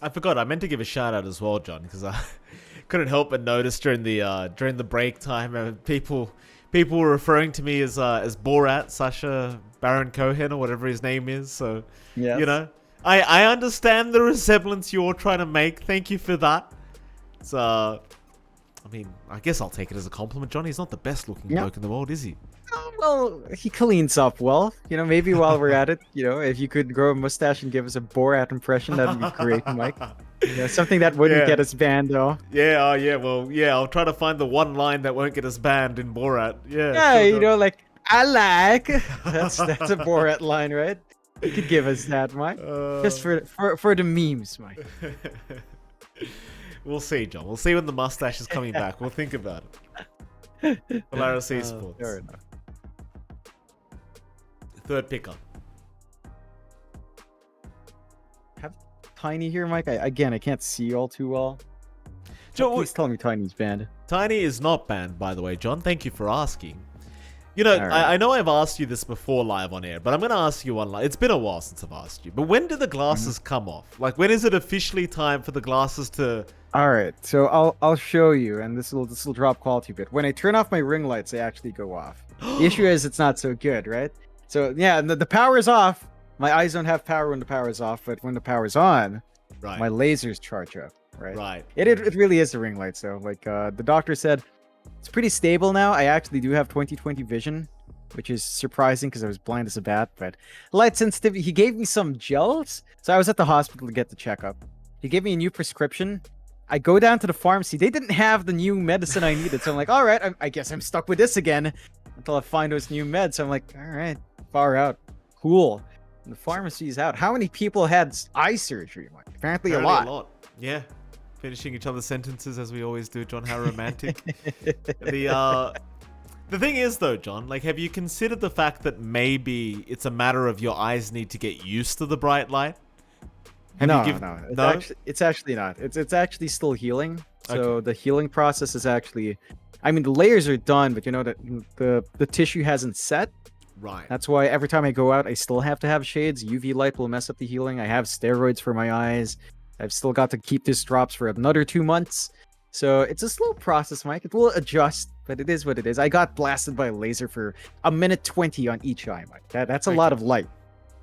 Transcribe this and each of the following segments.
I forgot. I meant to give a shout out as well, John, because I couldn't help but notice during the break time, people were referring to me as Borat, Sacha Baron Cohen, or whatever his name is. So, you Yes. know, I understand the resemblance you're trying to make. Thank you for that. So, I mean, I guess I'll take it as a compliment, John. He's not the best looking Yeah. bloke in the world, is he? Oh, well, he cleans up well. Maybe while we're at it, if you could grow a mustache and give us a Borat impression, that'd be great, Mike. Something that wouldn't Yeah. get us banned, though. Yeah, yeah, well, yeah, I'll try to find the one line that won't get us banned in Borat. Yeah, Yeah, sure, John. like I like. That's a Borat line, right? You could give us that, Mike. Just for the memes, Mike. We'll see, John. We'll see when the mustache is coming back. We'll think about it. Polaris Esports. Fair enough. Third pickup. Have Tiny here, Mike. I can't see you all too well. John, Please tell me Tiny's banned. Tiny is not banned, by the way, John. Thank you for asking. You know, Alright. I know I've asked you this before live on air, but I'm going to ask you one. It's been a while since I've asked you. But when do the glasses come off? Like, when is it officially time for the glasses to... All right, so I'll show you, and this will drop quality a bit. When I turn off my ring lights, they actually go off. The issue is it's not so good, right? So yeah, the power is off. My eyes don't have power when the power is off, but when the power is on, Right. my lasers charge up. Right. Right. It really is the ring lights though. Like the doctor said, it's pretty stable now. I actually do have 20/20 vision, which is surprising because I was blind as a bat. But light sensitivity. He gave me some gels, so I was at the hospital to get the checkup. He gave me a new prescription. I go down to the pharmacy. They didn't have the new medicine I needed, so I'm like, all right, I guess I'm stuck with this again until I find those new meds. So I'm like, all right, far out, cool. And the pharmacy's out. How many people had eye surgery? Like, apparently a lot. Yeah. Finishing each other's sentences as we always do, John. How romantic. The thing is, though, John, like, have you considered the fact that maybe it's a matter of your eyes need to get used to the bright light? No. It's actually not. It's actually still healing. So Okay. the healing process is actually, I mean, the layers are done, but that the tissue hasn't set. Right. That's why every time I go out, I still have to have shades. UV light will mess up the healing. I have steroids for my eyes. I've still got to keep this drops for another 2 months. So it's a slow process, Mike. It will adjust, but it is what it is. I got blasted by a laser for 1:20 on each eye, Mike. That's a lot of light.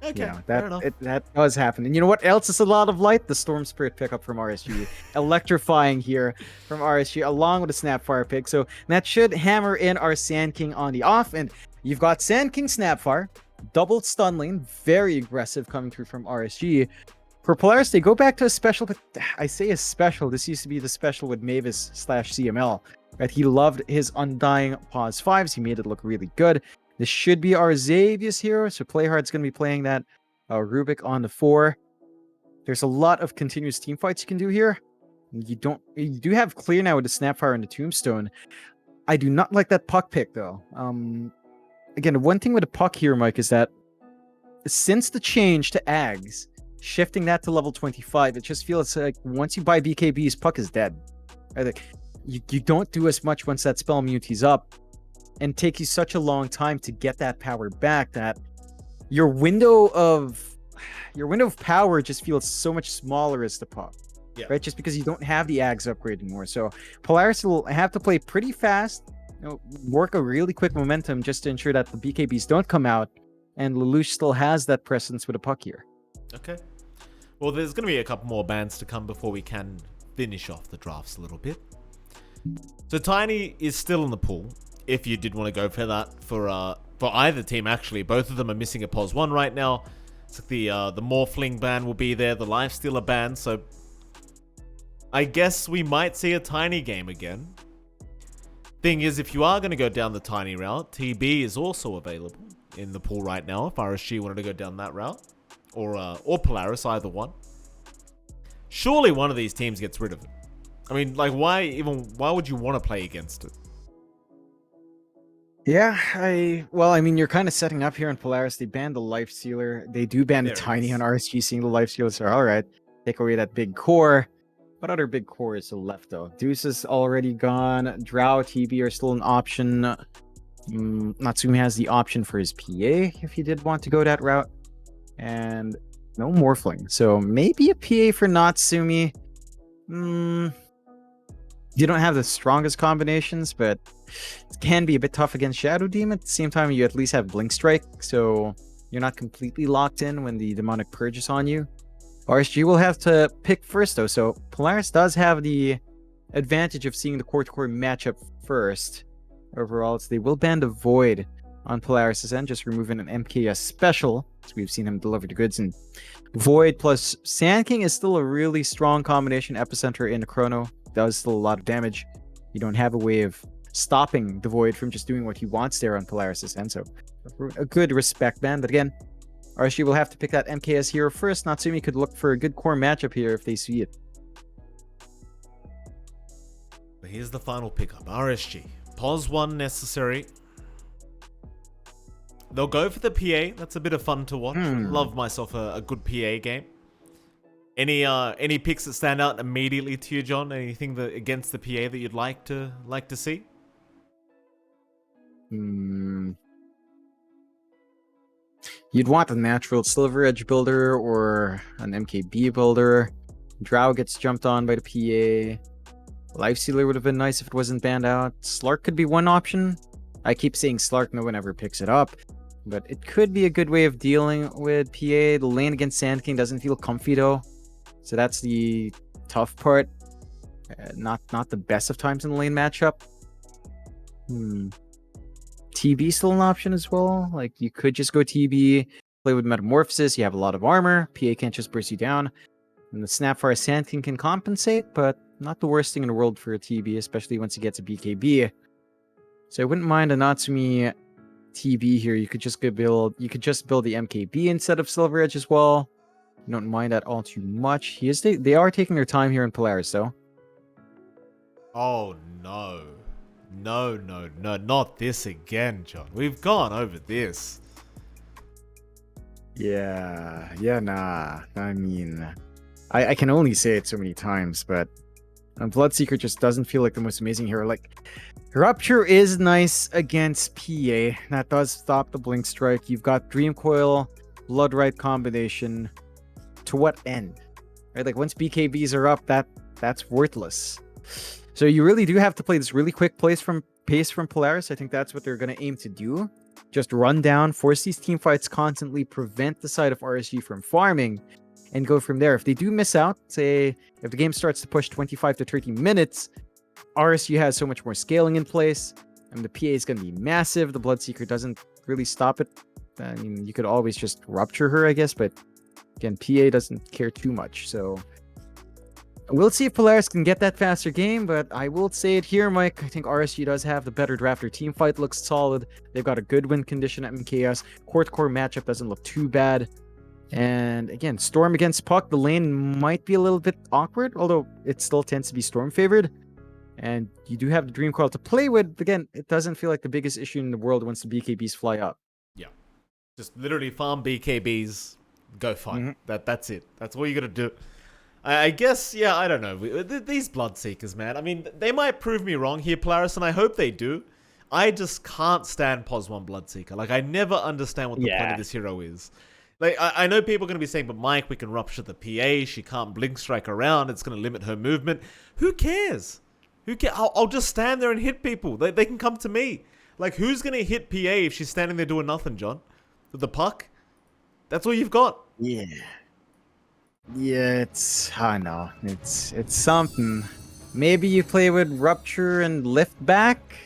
Okay. Fair enough. That does happen. And you know what else is a lot of light? The Storm Spirit pickup from RSG. Electrifying here from RSG along with the Snapfire pick. So that should hammer in our Sand King on the off. And you've got Sand King Snapfire, double stun lane, very aggressive coming through from RSG. For Polaris, they go back to a special, but I say a special. This used to be the special with Mavis/CML. Right? He loved his Undying Pause 5s. He made it look really good. This should be our Xavius hero, so Playhard's going to be playing that. Rubik on the 4. There's a lot of continuous team fights you can do here. You do have clear now with the Snapfire and the Tombstone. I do not like that puck pick though. Again, one thing with the puck here, Mike, is that since the change to Ags, shifting that to level 25, it just feels like once you buy BKBs, puck is dead. Right? Like you don't do as much once that spell immunity's up, and take you such a long time to get that power back that your window of power just feels so much smaller as the puck. Yeah. Right? Just because you don't have the Ags upgrade anymore. So Polaris will have to play pretty fast, work a really quick momentum just to ensure that the BKBs don't come out, and Lelouch still has that presence with a puck here. Okay. Well, there's going to be a couple more bans to come before we can finish off the drafts a little bit. So Tiny is still in the pool. If you did want to go for that for either team, actually, both of them are missing a pos 1 right now. It's like the Morphling ban will be there, the Lifestealer ban. So I guess we might see a Tiny game again. Thing is, if you are going to go down the Tiny route, TB is also available in the pool right now. If RSG wanted to go down that route, or Polaris, either one. Surely one of these teams gets rid of it. I mean, like, why would you want to play against it? Yeah, I mean, you're kind of setting up here in Polaris. They banned the Life Stealer. They do ban the Tiny on RSG, seeing the Life Stealer. So, all right, take away that big core. What other big core is left, though? Deuce is already gone. Drow, TB are still an option. Natsumi has the option for his PA if he did want to go that route. And No Morphling. So maybe a PA for Natsumi. You don't have the strongest combinations, but it can be a bit tough against Shadow Demon. At the same time, you at least have Blink Strike, so you're not completely locked in when the Demonic Purge is on you. RSG will have to pick first, though, so Polaris does have the advantage of seeing the core-to-core matchup first. Overall, they will ban the Void on Polaris' end, just removing an MKS special, as we've seen him deliver the goods. And Void plus Sand King is still a really strong combination. Epicenter in the Chrono does still a lot of damage. You don't have a way of stopping the Void from just doing what he wants there on Polaris' end, so a good respect ban. But again, RSG will have to pick that MKS hero first. Natsumi could look for a good core matchup here if they see it. But here's the final pickup. RSG. Pos 1 necessary. They'll go for the PA. That's a bit of fun to watch. Love myself a good PA game. Any picks that stand out immediately to you, John? Anything that against the PA that you'd like to see? You'd want a natural Silver Edge builder or an MKB builder. Drow gets jumped on by the PA. Lifestealer would have been nice if it wasn't banned out. Slark could be one option. I keep saying Slark, no one ever picks it up. But it could be a good way of dealing with PA. The lane against Sand King doesn't feel comfy though. So that's the tough part. Not the best of times in the lane matchup. TB still an option as well. Like, you could just go TB, play with Metamorphosis. You have a lot of armor. PA can't just burst you down. And the Snapfire Sand King can compensate, but not the worst thing in the world for a TB, especially once you get to BKB. So I wouldn't mind a Natsumi TB here. You could just build the MKB instead of Silver Edge as well. I don't mind that all too much. They are taking their time here in Polaris, though. Oh no. No, not this again, John. We've gone over this. Yeah, nah. I mean, I can only say it so many times, but Bloodseeker just doesn't feel like the most amazing hero. Like, Rupture is nice against PA. That does stop the Blink Strike. You've got Dream Coil, Bloodrite combination. To what end? Right? Like, once BKBs are up, that's worthless. So you really do have to play this really quick pace from Polaris. I think that's what they're going to aim to do. Just run down, force these team fights constantly, prevent the side of RSG from farming, and go from there. If they do miss out, say, if the game starts to push 25 to 30 minutes, RSG has so much more scaling in place, and the PA is going to be massive. The Bloodseeker doesn't really stop it. I mean, you could always just rupture her, I guess, but again, PA doesn't care too much, so we'll see if Polaris can get that faster game, but I will say it here, Mike. I think RSG does have the better draft. Their team fight looks solid. They've got a good win condition at MKS. Core-to-core matchup doesn't look too bad. And again, Storm against Puck, the lane might be a little bit awkward, although it still tends to be Storm favored. And you do have the Dream Coil to play with. Again, it doesn't feel like the biggest issue in the world once the BKBs fly up. Yeah. Just literally farm BKBs, go fight. That's it. That's all you gotta do. I guess, yeah, I don't know. These Bloodseekers, man. I mean, they might prove me wrong here, Polaris, and I hope they do. I just can't stand Pos 1 Bloodseeker. Like, I never understand what the point of this hero is. Like, I know people are going to be saying, but Mike, we can rupture the PA. She can't blink strike around. It's going to limit her movement. Who cares? I'll just stand there and hit people. They can come to me. Like, who's going to hit PA if she's standing there doing nothing, John? With the puck? That's all you've got. Yeah, I know. It's something. Maybe you play with Rupture and Lift Back.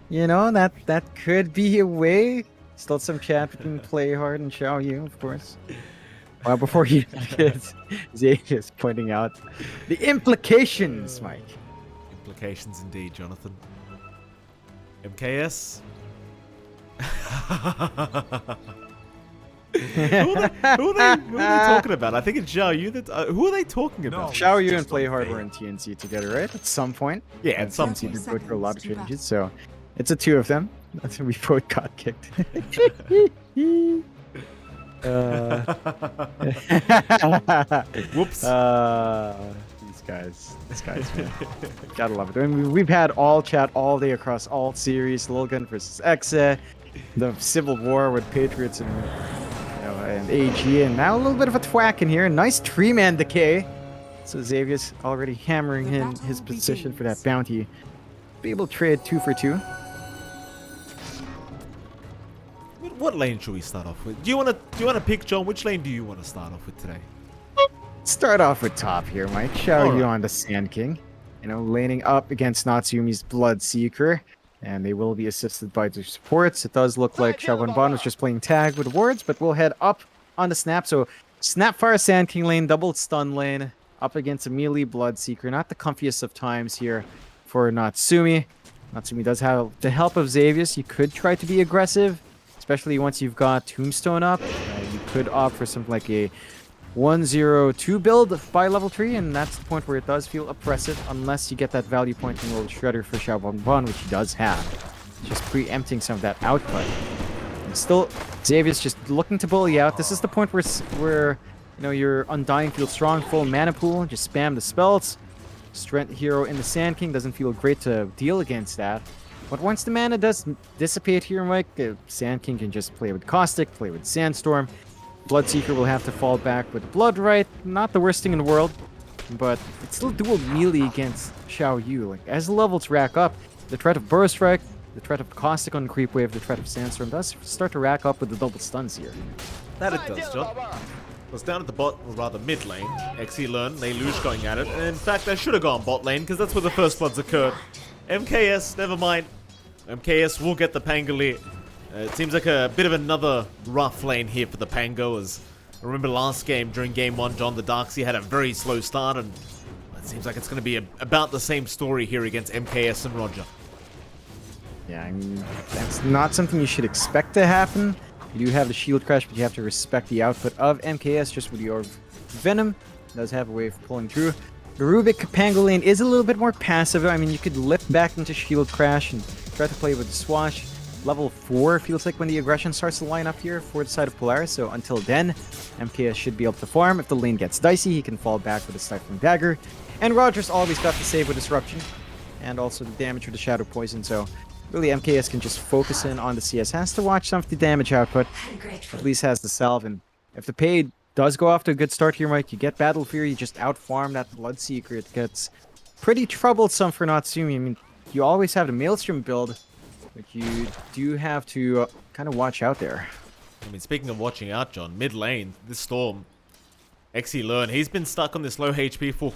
You know, that could be a way. Still some chat between Play Hard and Xiao Yu, of course. Well, before you get Zay is pointing out the implications, Mike. Implications indeed, Jonathan. MKS? who are they talking about? I think it's Xiao Yu. Who are they talking about? Xiao Yu and Play Hard were in TNC together, right? At some point. Yeah, at some point. They both through a lot of changes, so it's the two of them. That's when we both got kicked. Whoops. These guys, man. Gotta love it. I mean, we've had all chat all day across all series. Lilgun versus Exa, the Civil War with Patriots and and AG, and now a little bit of a thwack in here. Nice tree-man decay. So Xavier's already hammering in his position for that bounty. Be able to trade 2 for 2. What lane should we start off with? Do you want to pick, John? Which lane do you want to start off with today? Start off with top here, Mike. Shout All you right. on the Sand King. You know, laning up against Natsumi's Bloodseeker. And they will be assisted by their supports. It does look like Xiaoguanban was just playing tag with wards, but we'll head up on the snap. So Snapfire Sand King lane, double stun lane, up against a melee Bloodseeker. Not the comfiest of times here for Natsumi. Natsumi does have the help of Xavius. You could try to be aggressive, especially once you've got Tombstone up. You could opt for something like a 1-0-2 build by level 3, and that's the point where it does feel oppressive unless you get that value point from World Shredder for Xiaoguanban, which he does have. Just preempting some of that output. And still, Xavius just looking to bully out. This is the point where you know, your Undying feels strong, full mana pool, just spam the spells. Strength Hero in the Sand King doesn't feel great to deal against that. But once the mana does dissipate here, Mike, Sand King can just play with Caustic, play with Sandstorm. Bloodseeker will have to fall back with Bloodright. Not the worst thing in the world, but it's still dual melee against Xiao Yu. Like, as the levels rack up, the threat of Burst Strike, the threat of Caustic on the creep wave, the threat of Sandstorm does start to rack up with the double stuns here. That it does, John. Was down at the bot, or rather mid lane. XE learn, they lose going at it, and in fact, they should have gone bot lane because that's where the first floods occurred. MKS, never mind. MKS will get the Pangolier. It seems like a bit of another rough lane here for the Pangoers. I remember last game, during game 1, John, the Darkseer had a very slow start, and it seems like it's going to be about the same story here against MKS and Roger. Yeah, I mean, that's not something you should expect to happen. You do have the shield crash, but you have to respect the output of MKS just with your Venom. It does have a way of pulling through. The Rubik Pangolin is a little bit more passive. I mean, you could lift back into shield crash and try to play with the Swash. Level 4 feels like when the aggression starts to line up here for the side of Polaris, so until then, MKS should be able to farm. If the lane gets dicey, he can fall back with a Stifling Dagger. And Roger's always got to save with Disruption, and also the damage with the Shadow Poison, so really MKS can just focus in on the CS. Has to watch some of the damage output, at least has the salve, and if the pay does go off to a good start here, Mike, you get Battle Fear, you just outfarm that Bloodseeker. It gets pretty troublesome for Natsumi. I mean, you always have the Maelstrom build, but you do have to kind of watch out there. I mean, speaking of watching out, John, mid lane, this Storm, XE learn, he's been stuck on this low HP pool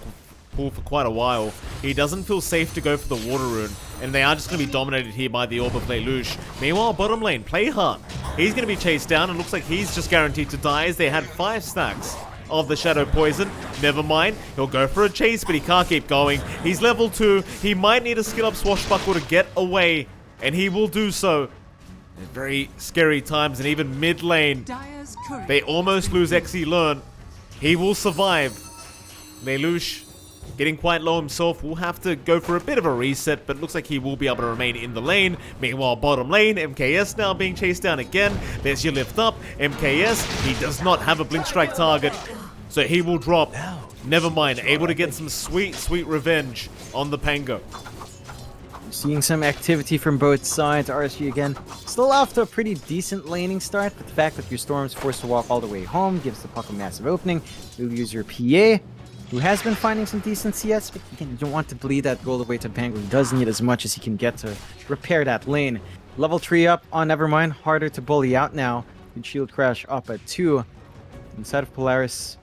for quite a while. He doesn't feel safe to go for the Water Rune, and they are just going to be dominated here by the Orb of Lelouch. Meanwhile, bottom lane, Playhard, he's going to be chased down, and looks like he's just guaranteed to die as they had 5 stacks of the Shadow Poison. Never mind, he'll go for a chase, but he can't keep going. He's level 2, he might need a skill up Swashbuckle to get away, and he will do so. In very scary times, and even mid lane, they almost lose XE learn. He will survive. Lelouch, getting quite low himself, will have to go for a bit of a reset, but looks like he will be able to remain in the lane. Meanwhile, bottom lane, MKS now being chased down again. There's your lift up. MKS, he does not have a Blink Strike target, so he will drop. Never mind, able to get some sweet, sweet revenge on the Pango. Seeing some activity from both sides. RSG again, still off to a pretty decent laning start, but the fact that your Storm's forced to walk all the way home gives the puck a massive opening. You'll use your PA, who has been finding some decent CS, but again, you don't want to bleed that gold away to Pango. He does need as much as he can get to repair that lane. Level 3 up on Nevermind, harder to bully out now. Good shield crash up at 2. Inside of Polaris,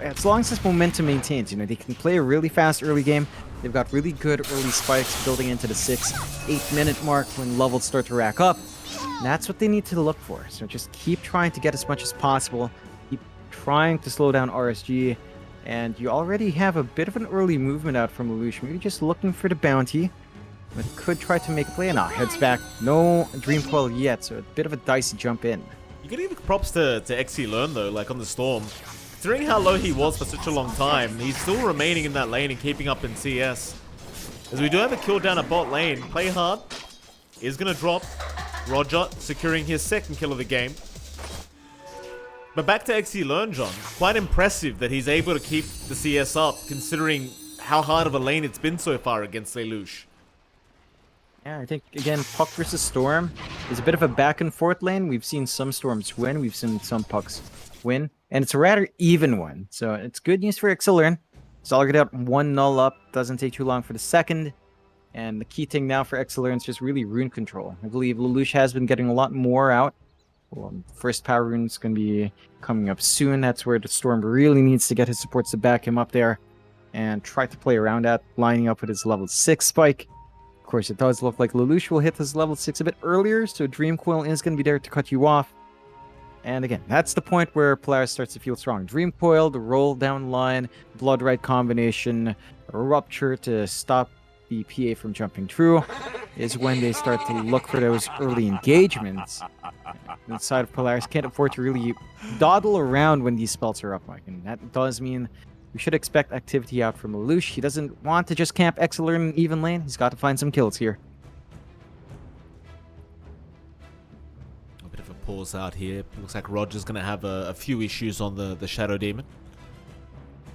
as long as this momentum maintains, you know, they can play a really fast early game. They've got really good early spikes building into the 6-8 minute mark when levels start to rack up. And that's what they need to look for. So just keep trying to get as much as possible. Keep trying to slow down RSG. And you already have a bit of an early movement out from Lelouch. Maybe just looking for the bounty. But could try to make a play. Now heads back. No Dream Coil yet, so a bit of a dicey jump in. You can give props to XE learn though, like on the Storm. Considering how low he was for such a long time, he's still remaining in that lane and keeping up in CS. As we do have a kill down at bot lane, Play Hard is going to drop. Roger securing his 2nd kill of the game. But back to XE learn, John. Quite impressive that he's able to keep the CS up, considering how hard of a lane it's been so far against Lelouch. Yeah, I think again, Puck versus Storm is a bit of a back and forth lane. We've seen some Storms win, we've seen some Pucks win, and it's a rather even one. So it's good news for Exilern. Zalgard out 1-0 up, doesn't take too long for the second. And the key thing now for Exilern is just really rune control. I believe Lelouch has been getting a lot more out. Well, first power rune is going to be coming up soon. That's where the Storm really needs to get his supports to back him up there and try to play around that, lining up with his level 6 spike. Of course, it does look like Lelouch will hit his level 6 a bit earlier, so Dream Coil is going to be there to cut you off. And again, that's the point where Polaris starts to feel strong. Dream Coil, the roll down line, Blood Right combination, a Rupture to stop the PA from jumping through is when they start to look for those early engagements. Inside of Polaris can't afford to really dawdle around when these spells are up, Mike. And that does mean we should expect activity out from Lelouch. He doesn't want to just camp Exilern in even lane. He's got to find some kills here. A bit of a pause out here. Looks like Roger's going to have a few issues on the Shadow Demon.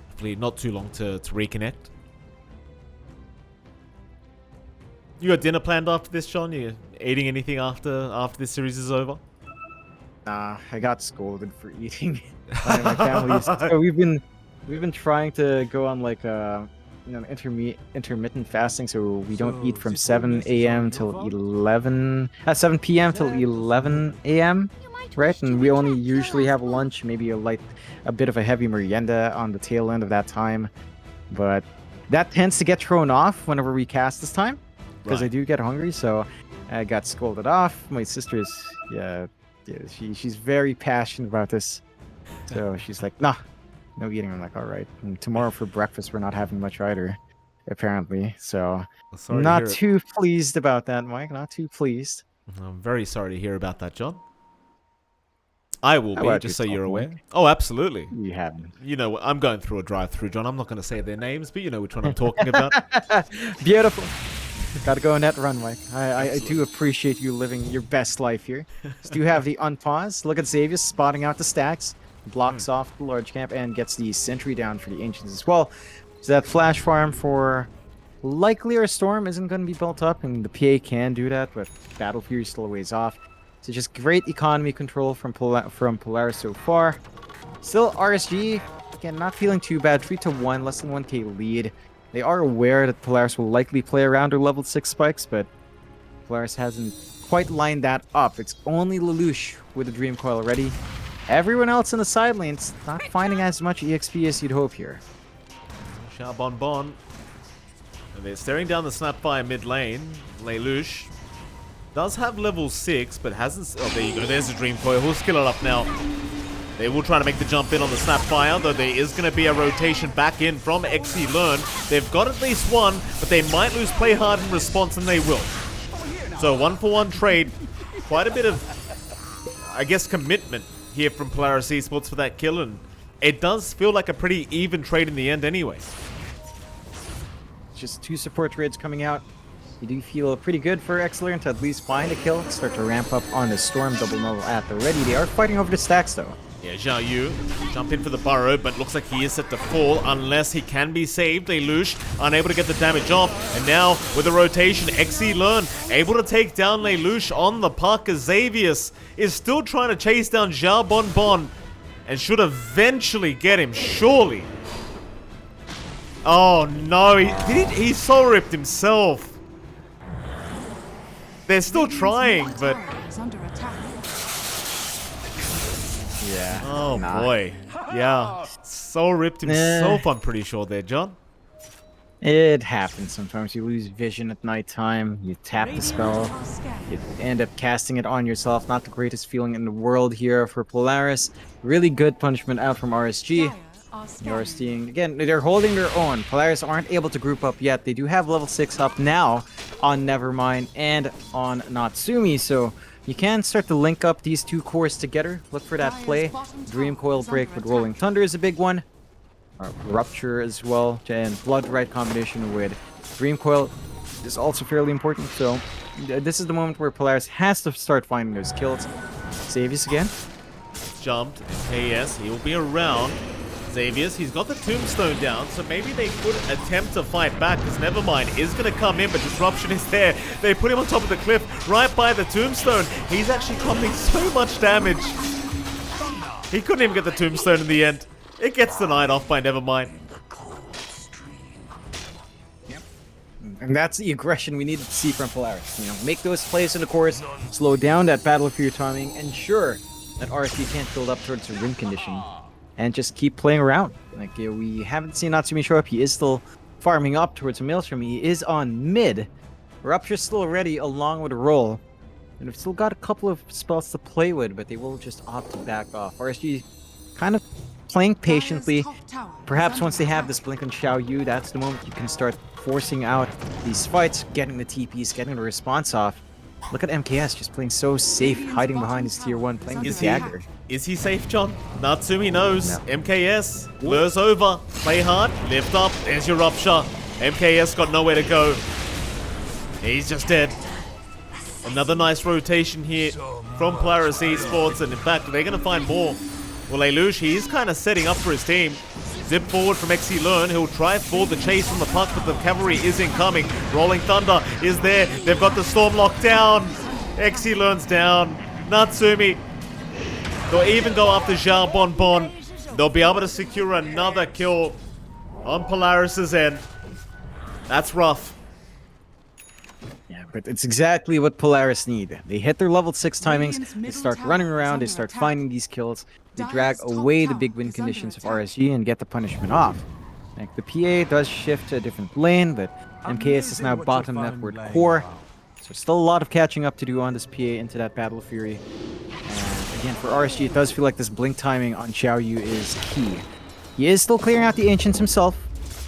Hopefully not too long to reconnect. You got dinner planned after this, John? You eating anything after this series is over? Nah, I got scolded for eating by my family. So we've been trying to go on like intermittent fasting, so we don't eat from 7 a.m. till 7 p.m. till 11 a.m. Right, and we only usually have lunch, maybe a bit of a heavy merienda on the tail end of that time, but that tends to get thrown off whenever we cast this time. Because I do get hungry, so I got scolded off. My sister is, she's very passionate about this. So she's like, nah, no eating. I'm like, all right. And tomorrow for breakfast, we're not having much either, apparently. So not too pleased about that, Mike. Not too pleased. I'm very sorry to hear about that, John. I will be, just so you're aware. Mike? Oh, absolutely. You haven't. You know, I'm going through a drive-through, John. I'm not going to say their names, but you know which one I'm talking about. Beautiful. Gotta go on that run, Mike. I do appreciate you living your best life here. So do have the unpause. Look at Xavius spotting out the stacks, blocks off the large camp, and gets the sentry down for the Ancients as well. So that flash farm for likely our Storm isn't going to be built up, and the PA can do that, but Battle Fury is still a ways off. So just great economy control from Polaris so far. Still RSG, again, not feeling too bad. 3-1, less than 1k lead. They are aware that Polaris will likely play around their level 6 spikes, but Polaris hasn't quite lined that up. It's only Lelouch with the Dream Coil already. Everyone else in the side lanes not finding as much EXP as you'd hope here. Bon. And they're staring down the Snapfire mid lane. Lelouch does have level 6, but hasn't... Oh, there you go. There's the Dream Coil. He'll skill it up now. They will try to make the jump in on the Snapfire, though there is going to be a rotation back in from Exilern. They've got at least one, but they might lose play hard in response, and they will. So 1-for-1 trade. Quite a bit of, I guess, commitment here from Polaris Esports for that kill, and it does feel like a pretty even trade in the end anyway. Just 2 support trades coming out. You do feel pretty good for Exilern to at least find a kill, start to ramp up on the Storm, double null at the ready. They are fighting over the stacks, though. Yeah, Zhao Yu jump in for the burrow, but looks like he is set to fall unless he can be saved. Lelouch unable to get the damage off, and now with the rotation, Exilern able to take down Lelouch on the puck as Xavius is still trying to chase down Zhao Bon and should eventually get him, surely. Oh no, he soul ripped himself. They're still trying, but... Yeah. Oh boy. Yeah. Soul ripped himself, I'm pretty sure there, John. It happens sometimes. You lose vision at nighttime, you tap the spell, you end up casting it on yourself. Not the greatest feeling in the world here for Polaris. Really good punishment out from RSG. You're seeing, again, they're holding their own. Polaris aren't able to group up yet. They do have level 6 up now on Nevermind and on Natsumi, so you can start to link up these 2 cores together. Look for that play. Dream Coil break with Rolling Thunder is a big one. Rupture as well, and Blood Right combination with Dream Coil is also fairly important, so this is the moment where Polaris has to start finding those kills. Xavius again. Jumped, KS, he will be around. Xavier's. He's got the tombstone down, so maybe they could attempt to fight back, because Nevermind is going to come in, but Disruption is there. They put him on top of the cliff, right by the tombstone. He's actually copying so much damage. He couldn't even get the tombstone in the end. It gets denied off by Nevermind. And that's the aggression we needed to see from Polaris. You know, make those plays in the course, slow down that battle for your timing, ensure that RSG can't build up towards a win condition, and just keep playing around. Like, you know, we haven't seen Natsumi show up. He is still farming up towards a Maelstrom. He is on mid. Rupture's still ready along with a roll. And we've still got a couple of spells to play with, but they will just opt to back off. RSG kind of playing patiently. Perhaps once they have this blink on Xiao Yu, that's the moment you can start forcing out these fights, getting the TPs, getting the response off. Look at MKS just playing so safe, hiding behind his tier 1, playing with the dagger. Is he safe, John? Natsumi knows. No. MKS, lures over, play hard, lift up, there's your Rupture. MKS got nowhere to go. He's just dead. Another nice rotation here from Polaris Esports, and in fact, they're going to find more. Well, Lelouch, he's kind of setting up for his team. Zip forward from XE Learn. He'll try for the chase from the puck, but the cavalry is incoming. Rolling Thunder is there. They've got the Storm locked down. XE Learn's down. Natsumi. They'll even go after Zhao Bonbon. They'll be able to secure another kill on Polaris's end. That's rough. Yeah, but it's exactly what Polaris need. They hit their level 6 timings, they start running around, they start finding these kills, they drag away the big win conditions of RSG and get the punishment off. Like, the PA does shift to a different lane, but MKS is now bottom netward core. So still a lot of catching up to do on this PA into that Battle Fury. And again, for RSG, it does feel like this blink timing on Xiao Yu is key. He is still clearing out the Ancients himself,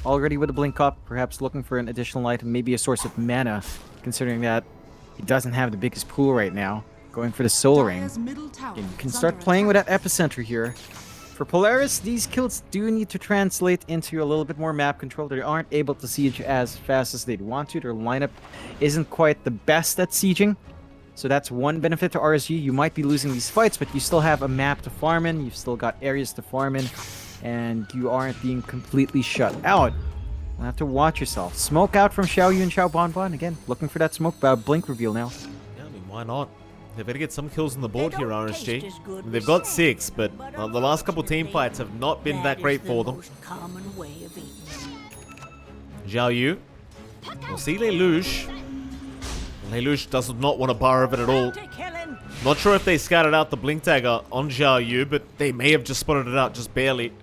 already with a blink up, perhaps looking for an additional item, maybe a source of mana, considering that he doesn't have the biggest pool right now. Going for the Soul Ring. And you can start playing with that Epicenter here. For Polaris, these kills do need to translate into a little bit more map control. They aren't able to siege as fast as they'd want to. Their lineup isn't quite the best at sieging. So that's one benefit to RSG. You might be losing these fights, but you still have a map to farm in. You've still got areas to farm in. And you aren't being completely shut out. You'll have to watch yourself. Smoke out from Xiao Yu and Xiao Bonbon. Again, looking for that smoke blink reveal now. Yeah, I mean, why not? They better get some kills on the board here, RSG. They've got 6, but the last couple team fights have not been that great for them. Xiao Yu. We'll see Lelouch. Lelouch does not want to borrow of it at all. Not sure if they scouted out the blink dagger on Xiao Yu, but they may have just spotted it out just barely.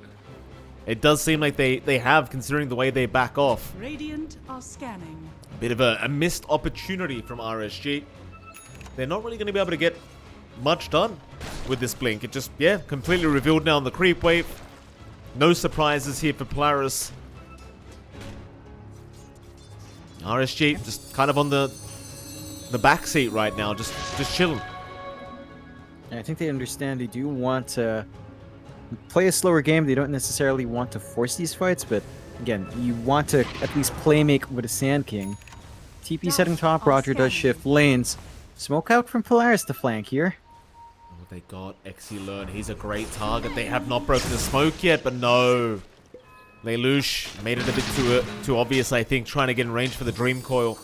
It does seem like they have, considering the way they back off. Radiant are scanning. A bit of a missed opportunity from RSG. They're not really going to be able to get much done with this blink. It just, yeah, completely revealed now on the creep wave. No surprises here for Polaris. RSG just kind of on the back seat right now, just chilling. I think they understand they do want to play a slower game. They don't necessarily want to force these fights, but again, you want to at least play make with a Sand King. TP setting top, Roger does shift lanes. Smoke out from Polaris to flank here. Oh, they got XE Learn. He's a great target. They have not broken the smoke yet, but no. Lelouch made it a bit too obvious, I think, trying to get in range for the Dream Coil.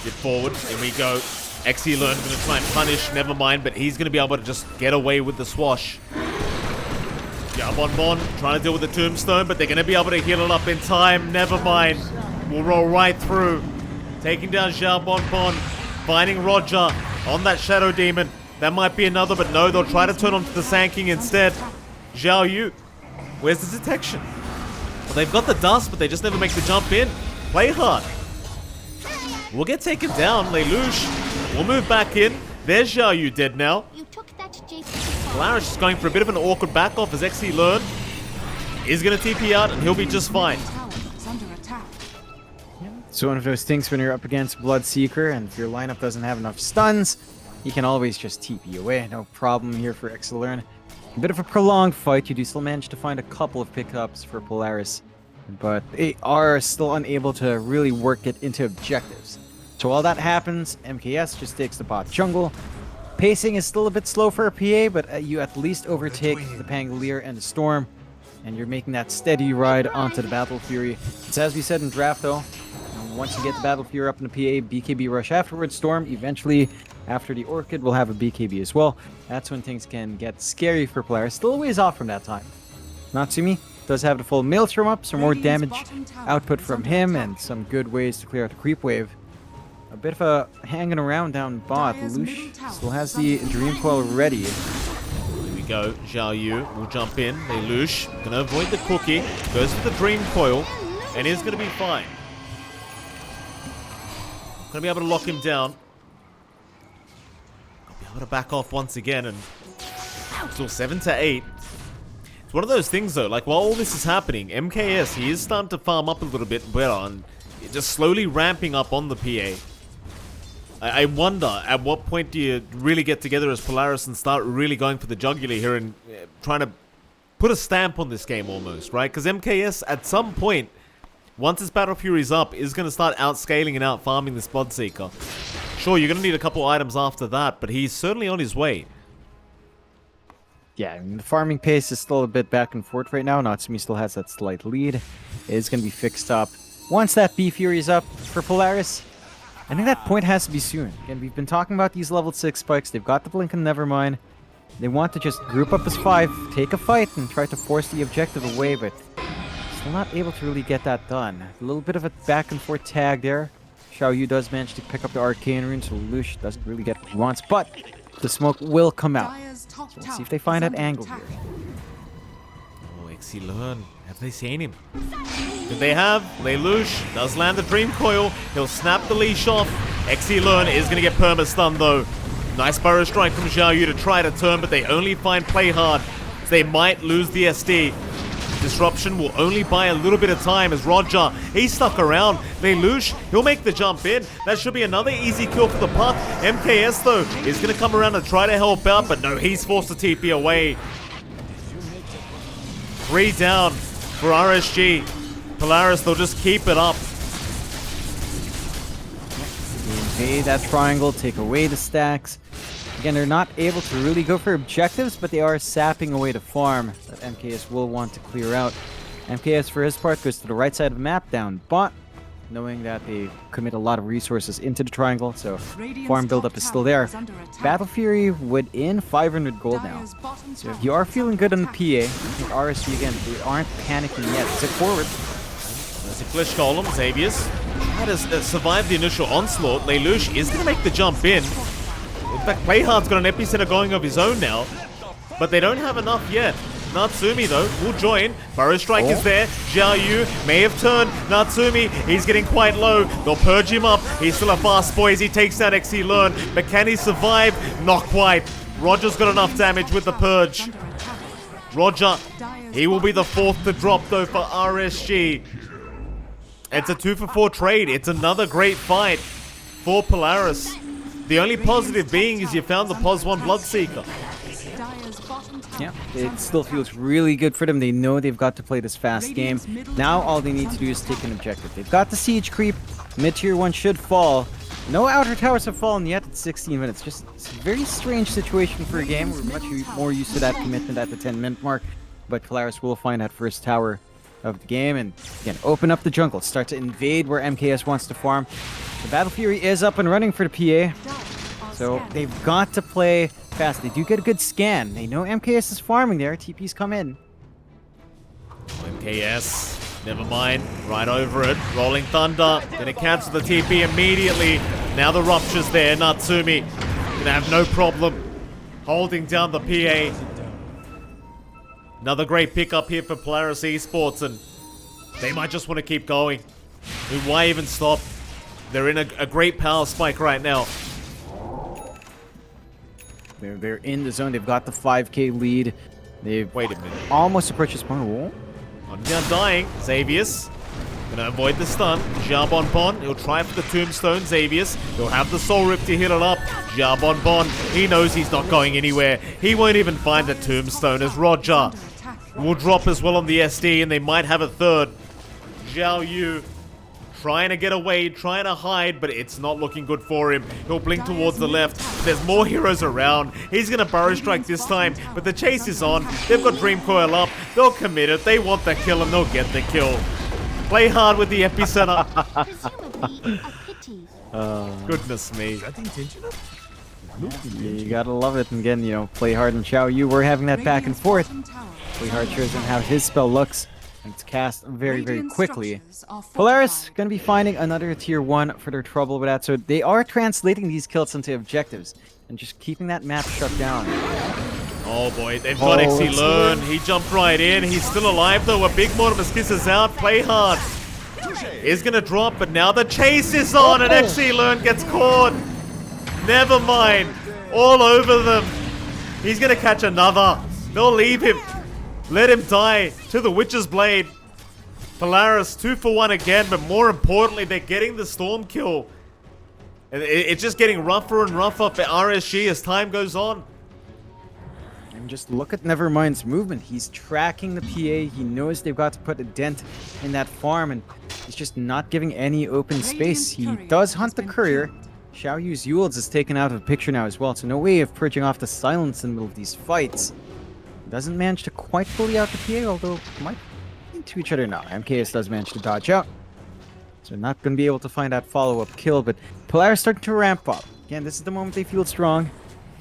Get forward. Here we go. XE Learn going to try and punish. Nevermind, but he's going to be able to just get away with the swash. Yeah, Bonbon trying to deal with the Tombstone, but they're going to be able to heal it up in time. Nevermind. We'll roll right through. Taking down Zhao Bonbon. Finding Roger on that Shadow Demon. That might be another, but no, they'll try to turn onto the Sand King instead. Xiao Yu. Where's the detection? Well, they've got the dust, but they just never make the jump in. Play hard. We'll get taken down. Lelouch will move back in. There's Xiao Yu dead now. Polaris is going for a bit of an awkward back off as XE Learn is going to TP out, and he'll be just fine. It's one of those things when you're up against Bloodseeker and if your lineup doesn't have enough stuns, you can always just TP away. No problem here for XE Learn. A bit of a prolonged fight. You do still manage to find a couple of pickups for Polaris, but they are still unable to really work it into objectives. So while that happens, MKS just takes the bot jungle. Pacing is still a bit slow for a PA, but you at least overtake the Pangolier and the Storm, and you're making that steady ride onto the Battle Fury. It's as we said in draft, though. Once you get the Battle Fury up in the PA, BKB rush afterwards. Storm, eventually, after the Orchid, will have a BKB as well. That's when things can get scary for Polaris. Still a ways off from that time. Natsumi does have the full Maelstrom up, some more damage output from him, and some good ways to clear out the creep wave. A bit of a hanging around down bot. Lush still has the Dream Coil ready. Here we go. Zhao Yu will jump in. Lelouch gonna avoid the cookie. Goes for the Dream Coil, and is gonna be fine. Gonna be able to lock him down. I'll be able to back off once again, and still 7 to 8. It's one of those things though, like while all this is happening, MKS, he is starting to farm up a little bit better and just slowly ramping up on the PA. I wonder, at what point do you really get together as Polaris and start really going for the jugular here and trying to put a stamp on this game almost, right? Because MKS, at some point, once his Battle Fury's up, is going to start outscaling and out-farming this Bloodseeker. Sure, you're going to need a couple items after that, but he's certainly on his way. Yeah, I mean, the farming pace is still a bit back and forth right now. Natsumi still has that slight lead. It is going to be fixed up once that B Fury is up for Polaris. I think that point has to be soon. Again, we've been talking about these level 6 spikes. They've got the Blink and Nevermind. They want to just group up as 5, take a fight, and try to force the objective away, but still not able to really get that done. A little bit of a back and forth tag there. Xiao Yu does manage to pick up the Arcane Rune, so Lush doesn't really get what he wants, but the smoke will come out. So let's see if they find that angle here. Oh, Exilern. Have they seen him? Did they have? Lelouch does land the Dream Coil. He'll snap the leash off. Exilern is going to get perma-stunned though. Nice Burrow Strike from Xiao Yu to try to turn, but they only find play hard. So they might lose the SD. Disruption will only buy a little bit of time as Roger, he's stuck around. Lelouch, he'll make the jump in. That should be another easy kill for the puck. MKS though is going to come around and try to help out, but no, he's forced to TP away. 3 down for RSG. Polaris, they'll just keep it up. Invade that triangle, take away the stacks. Again, they're not able to really go for objectives, but they are sapping away the farm that MKS will want to clear out. MKS, for his part, goes to the right side of the map, down bot, knowing that they commit a lot of resources into the triangle, so farm buildup is still there. Battle Fury within 500 gold now. So if you are feeling good on the PA, I think RSG, again, they aren't panicking yet. Sit forward. There's a Flesh Golem, Xavius. Has survived the initial onslaught. Lelouch is going to make the jump in. In fact, Playhard's got an epicenter going of his own now, but they don't have enough yet. Natsumi, though, will join. Burrow Strike is there. Xiao Yu may have turned. Natsumi, he's getting quite low. They'll purge him up. He's still a fast boy as he takes out Exilern. But can he survive? Not quite. Roger's got enough damage with the purge. Roger, he will be the 4th to drop, though, for RSG. It's a 2-for-4 trade. It's another great fight for Polaris. The only positive being is you found the POS 1 Bloodseeker. Yeah, it still feels really good for them. They know they've got to play this fast game. Now all they need to do is take an objective. They've got the siege creep. Mid-tier 1 should fall. No outer towers have fallen yet at 16 minutes. Just it's a very strange situation for a game. We're much more used to that commitment at the 10-minute mark. But Polaris will find that first tower of the game and again open up the jungle, start to invade where MKS wants to farm. The Battle Fury is up and running for the PA, so they've got to play fast. They do get a good scan. They know MKS is farming there. TP's come in. MKS, never mind, right over it. Rolling Thunder, gonna cancel the TP immediately. Now the Rupture's there. Natsumi gonna have no problem holding down the PA. Another great pickup here for Polaris Esports, and they might just want to keep going. I mean, why even stop? They're in a great power spike right now. They're in the zone. They've got the 5k lead. They've Wait a minute. almost approached this point. Oh. I'm now dying. Xavius gonna avoid the stun. Jabonbon, he'll try for the tombstone. Xavius, he'll have the soul rip to hit it up. Jabonbon, he knows he's not going anywhere. He won't even find the tombstone as Roger will drop as well on the SD, and they might have a third. Zhao Yu trying to get away, trying to hide, but it's not looking good for him. He'll blink towards the left. There's more heroes around. He's going to burrow strike this time, but the chase is on. They've got Dream Coil up. They'll commit it. They want the kill, and they'll get the kill. Play hard with the epicenter. Goodness me. You gotta love it. And again, you know, play hard and Xiao Yu. We're having that back and forth. Play hard shows him how his spell looks. And it's cast very, very quickly. Polaris gonna be finding another tier 1 for their trouble with that. So they are translating these kills into objectives and just keeping that map shut down. Oh boy, they've got XE Learn. He jumped right in. He's still alive though. A big Mortimer's Kiss is out. Play hard. Is gonna drop, but now the chase is on and XE Learn gets caught. Never mind. All over them. He's gonna catch another. They'll leave him. Let him die to the Witch's Blade. Polaris 2 for 1 again, but more importantly, they're getting the Storm kill. And it's just getting rougher and rougher for RSG as time goes on. And just look at Nevermind's movement. He's tracking the PA. He knows they've got to put a dent in that farm, and he's just not giving any open space. He does hunt the courier. Xiao Yu's Yules is taken out of the picture now as well, so no way of purging off the silence in the middle of these fights. Doesn't manage to quite fully out the PA, although might be to each other now. MKS does manage to dodge out. So not going to be able to find that follow-up kill, but Polaris starting to ramp up. Again, this is the moment they feel strong.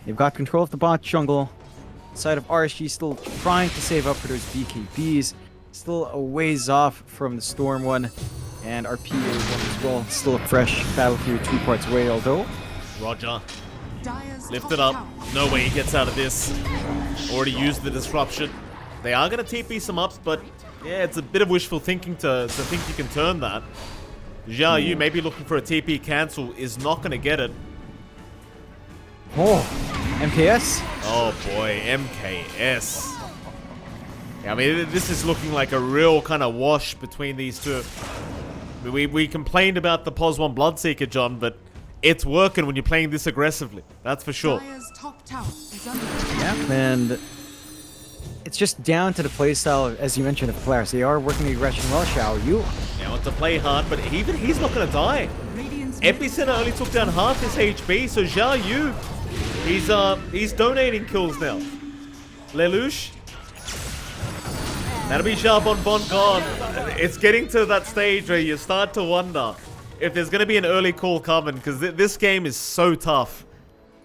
They've got control of the bot jungle. Side of RSG still trying to save up for those BKBs. Still a ways off from the Storm one. And our PA one as well. Still a fresh battlefield 2 parts away, although. Roger. Lift it up. No way he gets out of this. Already used the disruption. They are going to TP some ups, but yeah, it's a bit of wishful thinking to think you can turn that. Xiao Yu maybe looking for a TP cancel is not going to get it. Oh, MKS? Oh boy, MKS. Yeah, I mean, this is looking like a real kind of wash between these two. We complained about the POS 1 Bloodseeker, John, but it's working when you're playing this aggressively. That's for sure. Yeah, and it's just down to the playstyle, as you mentioned, of Polaris. They are working the aggression well, Xiao Yu. Now to play hard, but even he's not going to die. Epicenter only took down half his HP, so Xiao Yu, he's donating kills now. Lelouch. That'll be Xiao Bonbon gone. It's getting to that stage where you start to wonder if there's going to be an early call coming, because this game is so tough.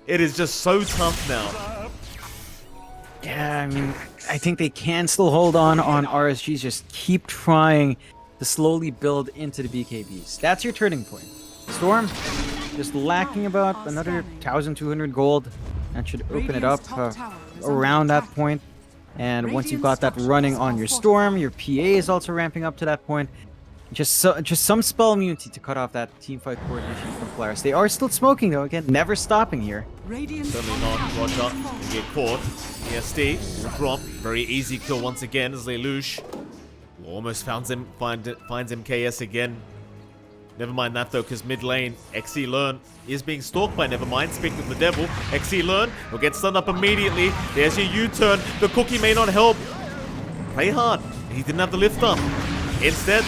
It is just so tough now. Yeah, I mean, I think they can still hold on RSGs. Just keep trying to slowly build into the BKBs. That's your turning point. Storm, just lacking about another 1,200 gold. That should open it up around that point. And once you've got that running on your Storm, your PA is also ramping up to that point. Just some spell immunity to cut off that teamfight coordination from Polaris. They are still smoking though, again, never stopping here. Certainly not. Roger will get caught. ESD will drop. Very easy kill once again as Lelouch almost finds MKS again. Never mind that though, because mid lane, XE Learn is being stalked by Nevermind. Speak of the devil. XE Learn will get stunned up immediately. There's your U-turn. The cookie may not help. Play hard. He didn't have the lift up. Instead,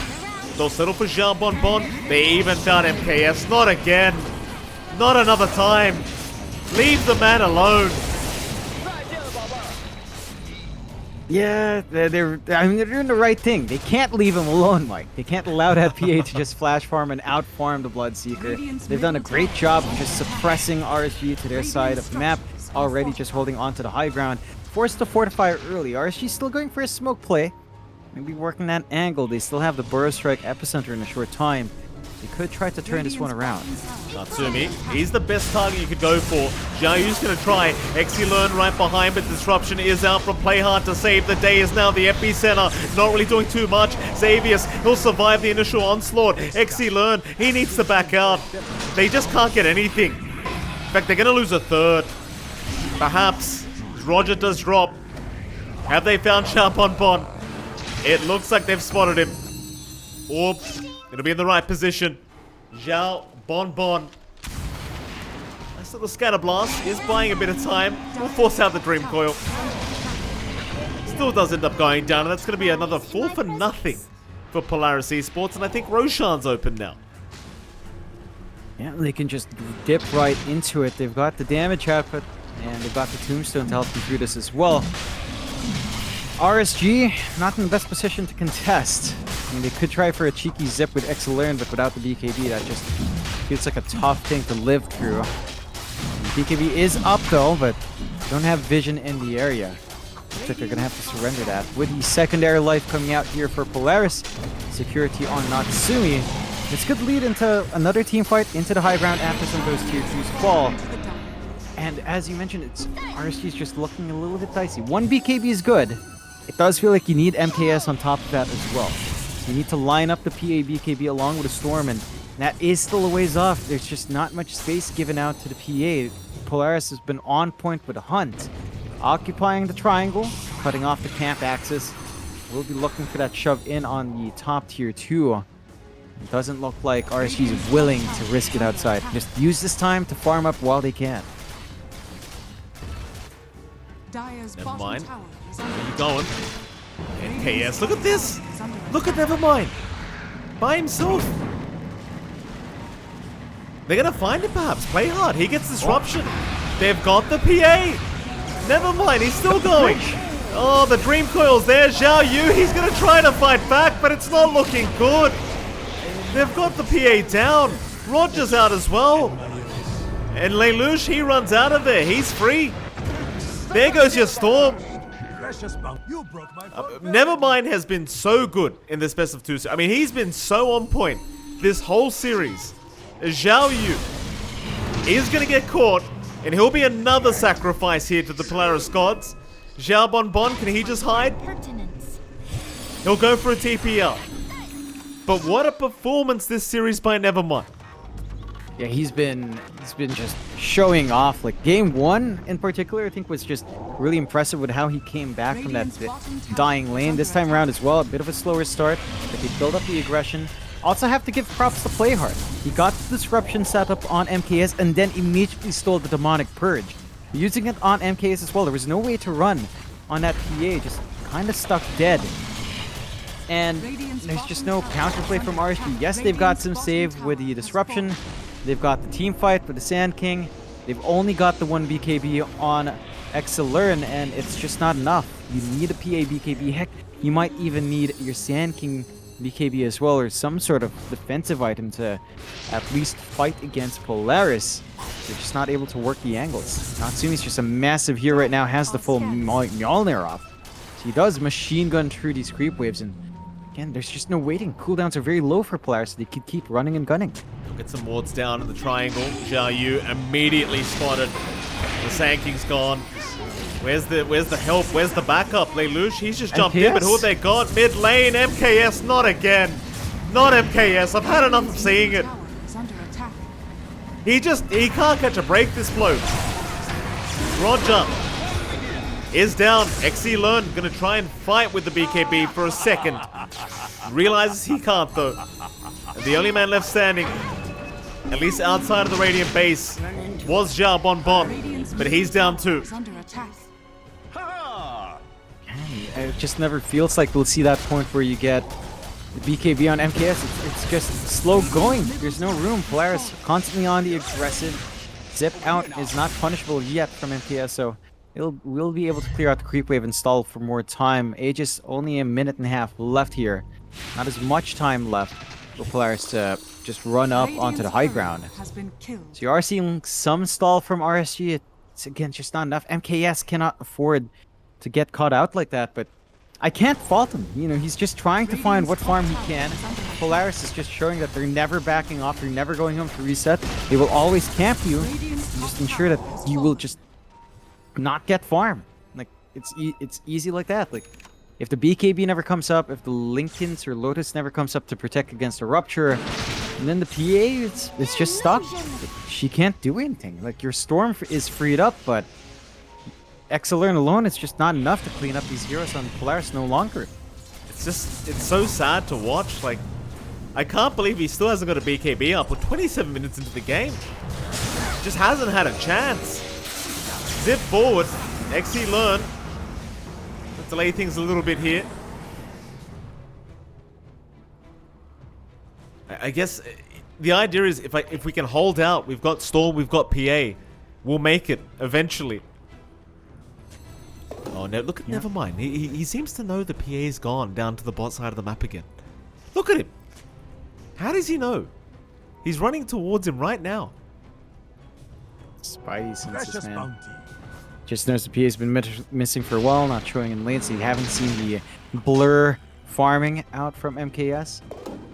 they'll settle for Xiao Bonbon. They even found MKS. Not again. Not another time. Leave the man alone. Yeah, they're doing the right thing. They can't leave him alone, Mike. They can't allow that PA to just flash farm and out farm the Bloodseeker. They've done a great job of just suppressing RSG to their side of the map, already just holding on to the high ground. Forced to fortify early. RSG still going for a smoke play. Maybe working that angle. They still have the Burrow Strike Epicenter in a short time. They could try to turn this one around. Natsumi, he's the best target you could go for. Xiao Yu's going to try. XE Learn right behind, but Disruption is out from Play Hard to save the day. Is now the epicenter. Not really doing too much. Xavius, he'll survive the initial onslaught. XE Learn, he needs to back out. They just can't get anything. In fact, they're going to lose a third. Perhaps. Roger does drop. Have they found Xiao Bonbon? It looks like they've spotted him. Orb. It'll be in the right position. Xiao Bonbon. Nice little scatter blast. Is buying a bit of time. We'll force out the Dream Coil. Still does end up going down, and that's going to be another 4 for nothing for Polaris Esports, and I think Roshan's open now. Yeah, they can just dip right into it. They've got the damage output, and they've got the Tombstone to help them through this as well. RSG, not in the best position to contest. I mean, they could try for a cheeky zip with XLearn, but without the BKB, that just feels like a tough thing to live through. BKB is up though, but don't have vision in the area. Looks like they're gonna have to surrender that. With the secondary life coming out here for Polaris, security on Natsumi. This could lead into another team fight into the high ground after some of those tier 2s fall. And as you mentioned, RSG's just looking a little bit dicey. One BKB is good. It does feel like you need MKS on top of that as well. You need to line up the PA BKB along with a Storm, and that is still a ways off. There's just not much space given out to the PA. Polaris has been on point with a hunt, occupying the triangle, cutting off the camp axis. We'll be looking for that shove in on the top tier 2. It doesn't look like RSG is willing to risk it outside. Just use this time to farm up while they can. Never mind. Where are you going? MKS, look at this! Look at Nevermind! By himself! They're gonna find him perhaps. Play hard. He gets disruption. They've got the PA. Nevermind, he's still going. Oh, the Dream Coil's there. Zhao Yu, he's gonna try to fight back, but it's not looking good. They've got the PA down. Roger's out as well. And Lelouch, he runs out of there. He's free. There goes your Storm. Nevermind has been so good in this best of 2. I mean, he's been so on point this whole series. Zhao Yu is going to get caught, and he'll be another sacrifice here to the Polaris gods. Zhao Bonbon, can he just hide? He'll go for a TPL. But what a performance this series by Nevermind. Yeah, he's been just showing off. Like game 1 in particular, I think was just really impressive with how he came back from that dying lane. This time around as well, a bit of a slower start, but he built up the aggression. Also have to give props to Playhard. He got the disruption set up on MKS and then immediately stole the demonic purge. Using it on MKS as well, there was no way to run on that PA, just kind of stuck dead. And there's just no counterplay from RSG. Yes, they've got some save with the disruption. They've got the team fight with the Sand King. They've only got the 1 BKB on XLearn, and it's just not enough. You need a PA BKB. Heck, you might even need your Sand King BKB as well, or some sort of defensive item to at least fight against Polaris. They're just not able to work the angles. Natsumi's just a massive hero right now, has the full Mjolnir off. So he does machine gun through these creep waves, and again, there's just no waiting. Cooldowns are very low for Polaris, so they could keep running and gunning. Get some wards down in the triangle. Zhao Yu immediately spotted. The Sand King's gone. Where's the help? Where's the backup? Lelouch, he's just jumped in, but who they got? Mid lane, MKS, not again. Not MKS, I've had enough of seeing it. He can't catch a break, this bloke. Roger is down. XLearn gonna try and fight with the BKB for a second. Realizes he can't though. The only man left standing, at least outside of the Radiant base, was Zhao Bonbon, but he's down too. It just never feels like we'll see that point where you get the BKB on MKS. It's just slow going. There's no room. Polaris constantly on the aggressive. Zip out is not punishable yet from MKS, so we'll be able to clear out the creep wave and stall for more time. Aegis only a minute and a half left here. Not as much time left for Polaris to just run up onto the high ground. So you are seeing some stall from RSG. It's again just not enough. MKS cannot afford to get caught out like that, but I can't fault him. You know, he's just trying to find what farm he can. Polaris is just showing that they're never backing off, they're never going home to reset. They will always camp you and just ensure that you will just not get farm. Like, it's easy like that. Like, if the BKB never comes up, if the Linken's or Lotus never comes up to protect against a rupture, and then the PA, it's just stuck. She can't do anything. Like, your Storm is freed up, but XLearn alone, it's just not enough to clean up these heroes on Polaris no longer. It's so sad to watch. Like, I can't believe he still hasn't got a BKB up. We're 27 minutes into the game. Just hasn't had a chance. Zip forward. XLearn. Let's delay things a little bit here. I guess the idea is if we can hold out, we've got Storm, we've got PA, we'll make it eventually. Oh no! Look at never mind. He seems to know the PA's gone down to the bot side of the map again. Look at him. How does he know? He's running towards him right now. Spidey senses, man. Just noticed the PA's been missing for a while, not showing in lane, so you haven't seen the blur farming out from MKS.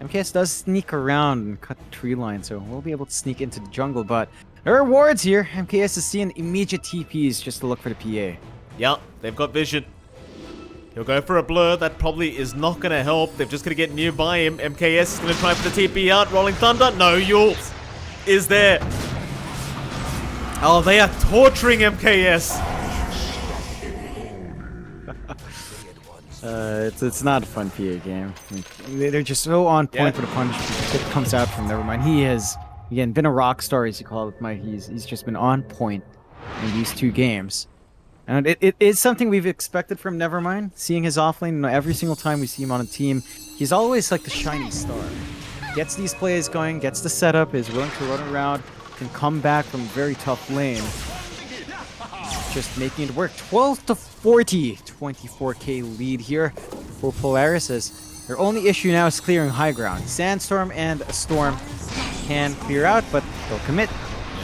MKS does sneak around and cut the tree line, so we'll be able to sneak into the jungle, but there are wards here. MKS is seeing immediate TPs just to look for the PA. Yeah, they've got vision. He'll go for a blur. That probably is not going to help. They're just going to get nearby him. MKS is going to try for the TP out. Rolling Thunder. No, Yules is there. Oh, they are torturing MKS. It's not a fun PA game. They're just so on point for the punishment that comes out from Nevermind. He has, again, been a rock star, as you call it, Mike. He's just been on point in these 2 games. And it is something we've expected from Nevermind. Seeing his offlane, every single time we see him on a team, he's always like the shining star. Gets these plays going, gets the setup, is willing to run around, can come back from a very tough lane. Just making it work. 12 to 40, 24k lead here for Polaris. As their only issue now is clearing high ground. Sandstorm and a Storm can clear out, but they'll commit.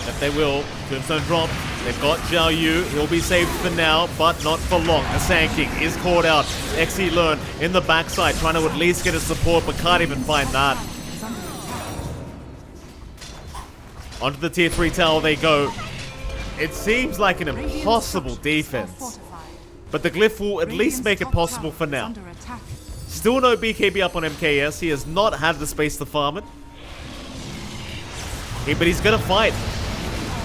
And if they will, Tombstone drop. They've got Zhao Yu. He'll be saved for now, but not for long. The Sand King is caught out. XE Learn in the backside, trying to at least get his support, but can't even find that. Onto the tier 3 tower they go. It seems like an impossible defense, but the glyph will at least make it possible for now. Still no BKB up on MKS. He has not had the space to farm it. But he's gonna fight.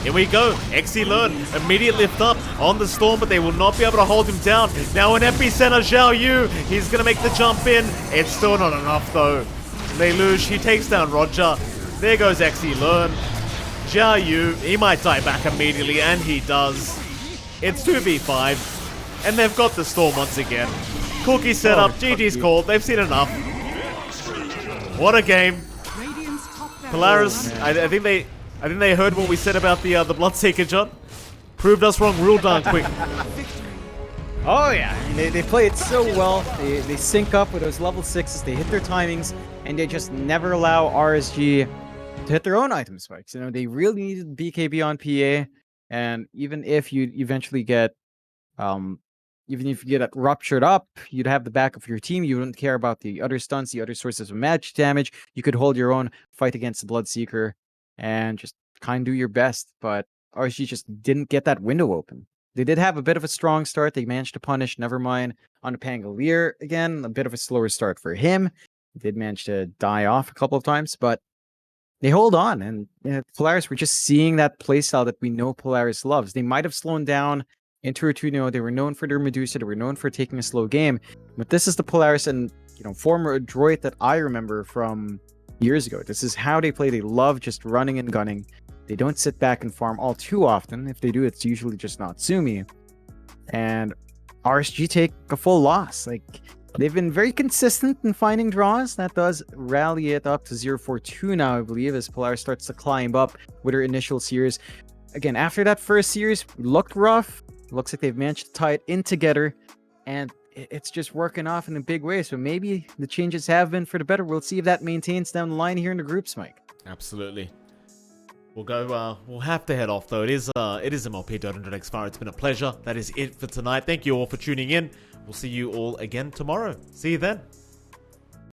Here we go. XE Learn immediate lift up on the Storm, but they will not be able to hold him down. Now an epicenter, Zhao Yu. He's gonna make the jump in. It's still not enough though. Lelouch, he takes down Roger. There goes XE Learn. Zhao Yu, he might die back immediately, and he does. It's 2v5, and they've got the Storm once again. Cookie setup, GG's called. They've seen enough. What a game. Polaris, I think they heard what we said about the Bloodseeker, John. Proved us wrong real darn quick. Oh yeah, they play it so well. They sync up with those level 6s. They hit their timings, and they just never allow RSG to hit their own item spikes. They really needed BKB on PA, and even if you eventually get, even if you get it ruptured up, you'd have the back of your team. You wouldn't care about the other stunts, the other sources of magic damage. You could hold your own fight against the Bloodseeker and just kind of do your best. But RSG just didn't get that window open. They did have a bit of a strong start. They managed to punish Nevermind on the Pangolier again. A bit of a slower start for him. He did manage to die off a couple of times, but they hold on. And Polaris, we're just seeing that playstyle that we know Polaris loves. They might have slowed down in Tour 2. They were known for their Medusa. They were known for taking a slow game. But this is the Polaris and former Droid that I remember from years ago. This is how they play. They love just running and gunning. They don't sit back and farm all too often. If they do, it's usually just Natsumi. And RSG take a full loss. They've been very consistent in finding draws. That does rally it up to 0-4-2 now, I believe, as Polaris starts to climb up with her initial series. Again, after that first series, looked rough. Looks like they've managed to tie it in together, and it's just working off in a big way. So maybe the changes have been for the better. We'll see if that maintains down the line here in the groups, Mike. Absolutely. We'll go. We'll have to head off though. It is MLPDotA johnxfire. It's been a pleasure. That is it for tonight. Thank you all for tuning in. We'll see you all again tomorrow. See you then.